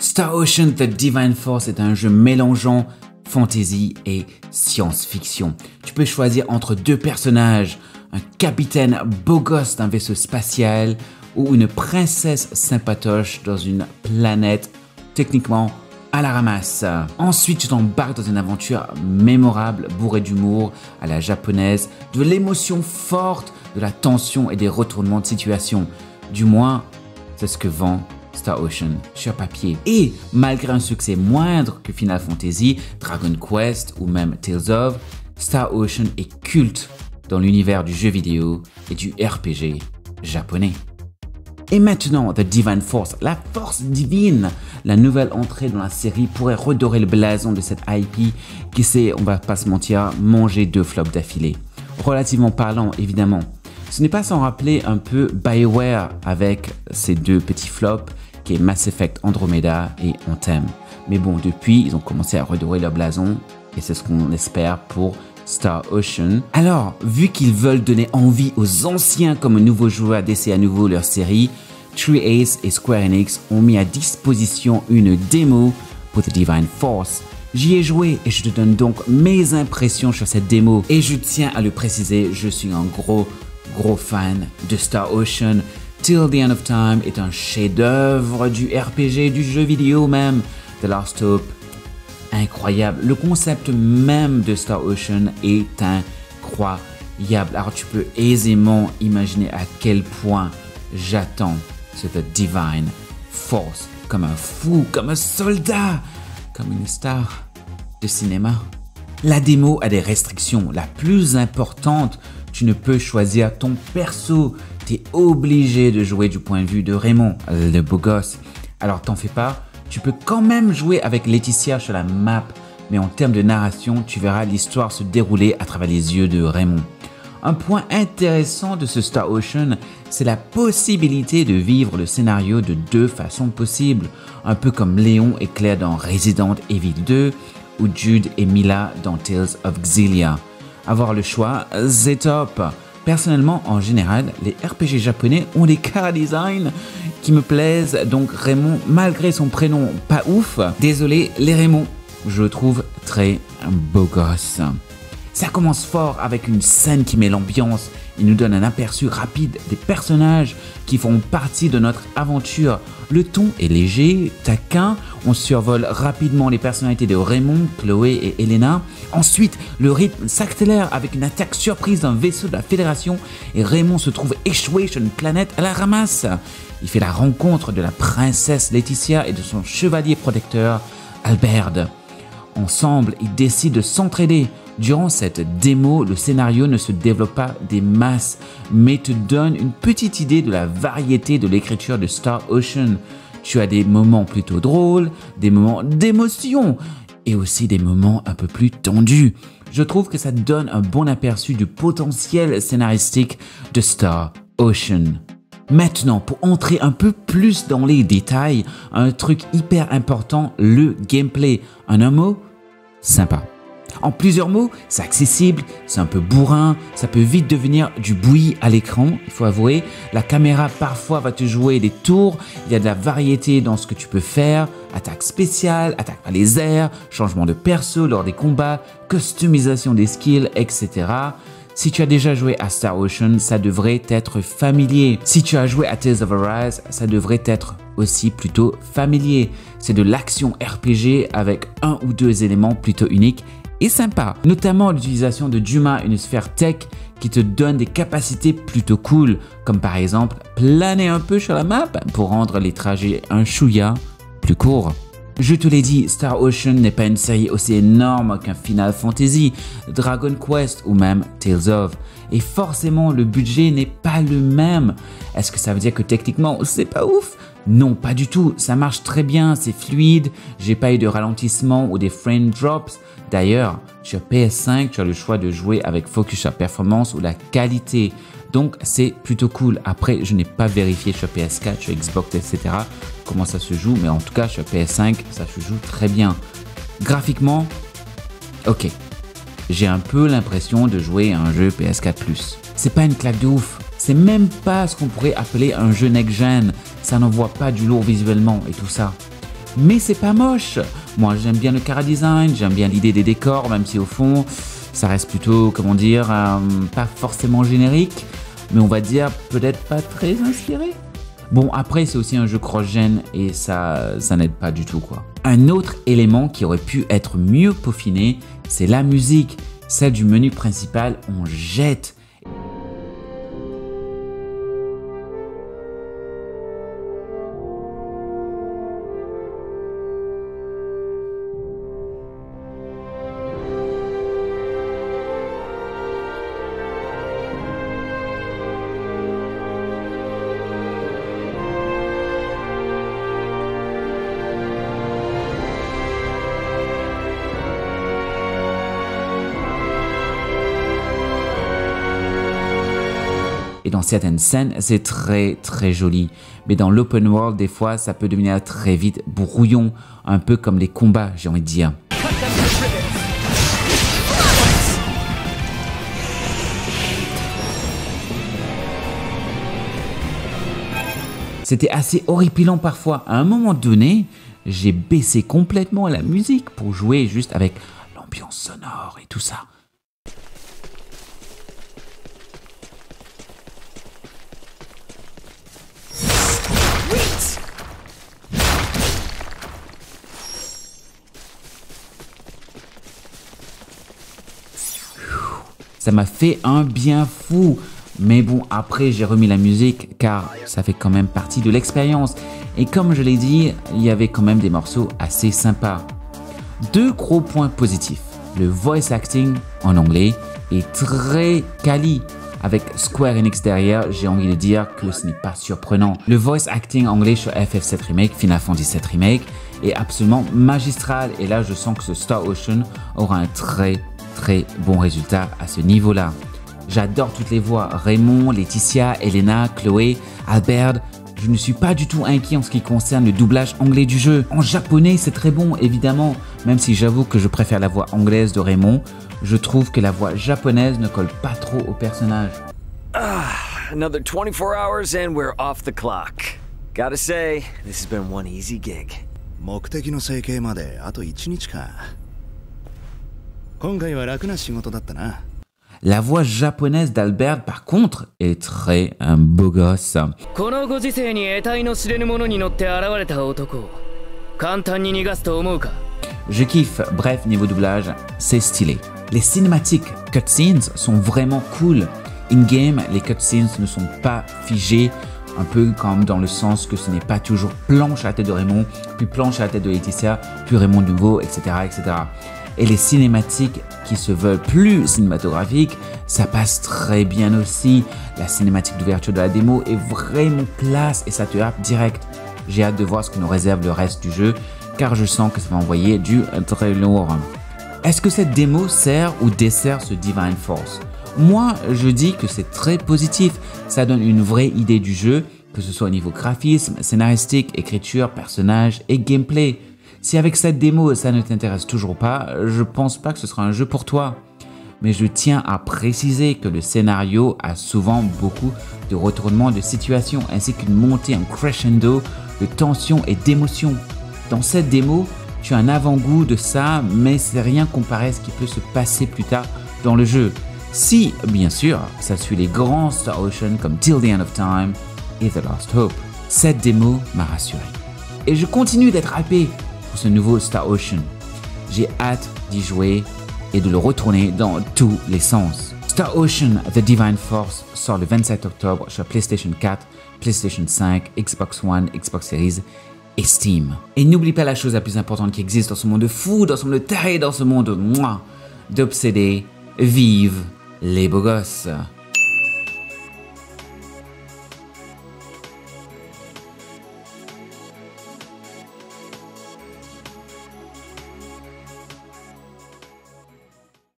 Star Ocean The Divine Force est un jeu mélangeant fantasy et science-fiction. Tu peux choisir entre deux personnages, un capitaine beau gosse d'un vaisseau spatial ou une princesse sympatoche dans une planète techniquement à la ramasse. Ensuite, tu t'embarques dans une aventure mémorable, bourrée d'humour à la japonaise, de l'émotion forte, de la tension et des retournements de situation. Du moins, c'est ce que vend Star Ocean sur papier. Et malgré un succès moindre que Final Fantasy, Dragon Quest ou même Tales of, Star Ocean est culte dans l'univers du jeu vidéo et du RPG japonais. Et maintenant, The Divine Force, la force divine, la nouvelle entrée dans la série pourrait redorer le blason de cette IP qui sait, on va pas se mentir, manger 2 flops d'affilée. Relativement parlant, évidemment. Ce n'est pas sans rappeler un peu BioWare avec ses 2 petits flops qui est Mass Effect Andromeda et Anthem. Mais bon, depuis, ils ont commencé à redorer leur blason et c'est ce qu'on espère pour Star Ocean. Alors, vu qu'ils veulent donner envie aux anciens comme nouveaux joueurs d'essayer à nouveau leur série, 3Ace et Square Enix ont mis à disposition une démo pour The Divine Force. J'y ai joué et je te donne donc mes impressions sur cette démo. Et je tiens à le préciser, je suis un gros fan de Star Ocean. Till the End of Time est un chef-d'œuvre du RPG, du jeu vidéo même. The Last Hope, incroyable. Le concept même de Star Ocean est incroyable. Alors tu peux aisément imaginer à quel point j'attends ce The Divine Force comme un fou, comme un soldat, comme une star de cinéma. La démo a des restrictions. La plus importante, tu ne peux choisir ton perso. Tu es obligé de jouer du point de vue de Raymond, le beau gosse. Alors t'en fais pas. Tu peux quand même jouer avec Laetitia sur la map, mais en termes de narration, tu verras l'histoire se dérouler à travers les yeux de Raymond. Un point intéressant de ce Star Ocean, c'est la possibilité de vivre le scénario de 2 façons possibles, un peu comme Léon et Claire dans Resident Evil 2 ou Jude et Mila dans Tales of Xillia. Avoir le choix, c'est top. Personnellement, en général, les RPG japonais ont des chara design qui me plaisent, donc Raymond, malgré son prénom pas ouf, désolé les Raymond, je le trouve très beau gosse. Ça commence fort avec une scène qui met l'ambiance, il nous donne un aperçu rapide des personnages qui font partie de notre aventure. Le ton est léger, taquin, on survole rapidement les personnalités de Raymond, Chloé et Elena. Ensuite, le rythme s'accélère avec une attaque surprise d'un vaisseau de la Fédération et Raymond se trouve échoué sur une planète à la ramasse. Il fait la rencontre de la princesse Laetitia et de son chevalier protecteur, Albert. Ensemble, ils décident de s'entraider. Durant cette démo, le scénario ne se développe pas des masses, mais te donne une petite idée de la variété de l'écriture de Star Ocean. Tu as des moments plutôt drôles, des moments d'émotion et aussi des moments un peu plus tendus. Je trouve que ça donne un bon aperçu du potentiel scénaristique de Star Ocean. Maintenant, pour entrer un peu plus dans les détails, un truc hyper important, le gameplay. En un mot, sympa. En plusieurs mots, c'est accessible, c'est un peu bourrin, ça peut vite devenir du bruit à l'écran, il faut avouer. La caméra parfois va te jouer des tours, il y a de la variété dans ce que tu peux faire, attaque spéciale, attaque par les airs, changement de perso lors des combats, customisation des skills, etc. Si tu as déjà joué à Star Ocean, ça devrait être familier. Si tu as joué à Tales of Arise, ça devrait être aussi plutôt familier. C'est de l'action RPG avec 1 ou 2 éléments plutôt uniques et sympa. Notamment l'utilisation de Duma, une sphère tech qui te donne des capacités plutôt cool, comme par exemple planer un peu sur la map pour rendre les trajets un chouïa plus courts. Je te l'ai dit, Star Ocean n'est pas une série aussi énorme qu'un Final Fantasy, Dragon Quest ou même Tales of. Et forcément, le budget n'est pas le même. Est-ce que ça veut dire que techniquement, c'est pas ouf? Non, pas du tout. Ça marche très bien, c'est fluide. J'ai pas eu de ralentissement ou des frame drops. D'ailleurs, sur PS5, tu as le choix de jouer avec focus sur performance ou la qualité. Donc, c'est plutôt cool. Après, je n'ai pas vérifié sur PS4, sur Xbox, etc. comment ça se joue. Mais en tout cas, sur PS5, ça se joue très bien. Graphiquement, ok. J'ai un peu l'impression de jouer à un jeu PS4+. C'est pas une claque de ouf. C'est même pas ce qu'on pourrait appeler un jeu next-gen. Ça n'envoie pas du lourd visuellement et tout ça. mais c'est pas moche. Moi, j'aime bien le chara-design, j'aime bien l'idée des décors, même si au fond, ça reste plutôt, comment dire, pas forcément générique, mais on va dire peut-être pas très inspiré. Bon, après, c'est aussi un jeu cross-gen et ça n'aide pas du tout, quoi. Un autre élément qui aurait pu être mieux peaufiné, c'est la musique. Celle du menu principal, on jette. Et dans certaines scènes, c'est très très joli. Mais dans l'open world, des fois, ça peut devenir très vite brouillon, un peu comme les combats, j'ai envie de dire. C'était assez horripilant parfois. À un moment donné, j'ai baissé complètement la musique pour jouer juste avec l'ambiance sonore et tout ça. Ça m'a fait un bien fou. Mais bon, après, j'ai remis la musique car ça fait quand même partie de l'expérience. Et comme je l'ai dit, il y avait quand même des morceaux assez sympas. Deux gros points positifs. Le voice acting en anglais est très quali. Avec Square Enix derrière, j'ai envie de dire que ce n'est pas surprenant. Le voice acting anglais sur FF7 Remake, Final Fantasy VII Remake, est absolument magistral. Et là, je sens que ce Star Ocean aura un très bon résultat à ce niveau-là. J'adore toutes les voix, Raymond, Laetitia, Elena, Chloé, Albert. Je ne suis pas du tout inquiet en ce qui concerne le doublage anglais du jeu. En japonais, c'est très bon, évidemment, même si j'avoue que je préfère la voix anglaise de Raymond. Je trouve que la voix japonaise ne colle pas trop au personnage. Another 24 hours and we're off the clock. Gotta say, this has been one easy gig. 目的の整形まであと1日か。今回は楽な仕事だったな。 La voix japonaise d'Albert, par contre, est très un beau gosse. Je kiffe, bref, niveau doublage, c'est stylé. Les cinématiques cutscenes sont vraiment cool. In-game, les cutscenes ne sont pas figées, un peu comme dans le sens que ce n'est pas toujours planche à la tête de Raymond, puis planche à la tête de Laetitia, puis Raymond de nouveau, etc., etc. Et les cinématiques qui se veulent plus cinématographiques, ça passe très bien aussi. La cinématique d'ouverture de la démo est vraiment classe et ça te happe direct. J'ai hâte de voir ce que nous réserve le reste du jeu, car je sens que ça va envoyer du très lourd. Est-ce que cette démo sert ou dessert ce Divine Force? Moi, je dis que c'est très positif. Ça donne une vraie idée du jeu, que ce soit au niveau graphisme, scénaristique, écriture, personnage et gameplay. Si avec cette démo, ça ne t'intéresse toujours pas, je pense pas que ce sera un jeu pour toi. Mais je tiens à préciser que le scénario a souvent beaucoup de retournements de situation ainsi qu'une montée en crescendo de tension et d'émotion. Dans cette démo, tu as un avant-goût de ça, mais c'est rien comparé à ce qui peut se passer plus tard dans le jeu. Si, bien sûr, ça suit les grands Star Ocean comme Till the End of Time et The Last Hope. Cette démo m'a rassuré. Et je continue d'être hypé pour ce nouveau Star Ocean. J'ai hâte d'y jouer et de le retourner dans tous les sens. Star Ocean The Divine Force sort le 27 octobre sur PlayStation 4, PlayStation 5, Xbox One, Xbox Series et Steam. Et n'oublie pas la chose la plus importante qui existe dans ce monde fou, dans ce monde taré, dans ce monde d'obsédés, vive les beaux gosses.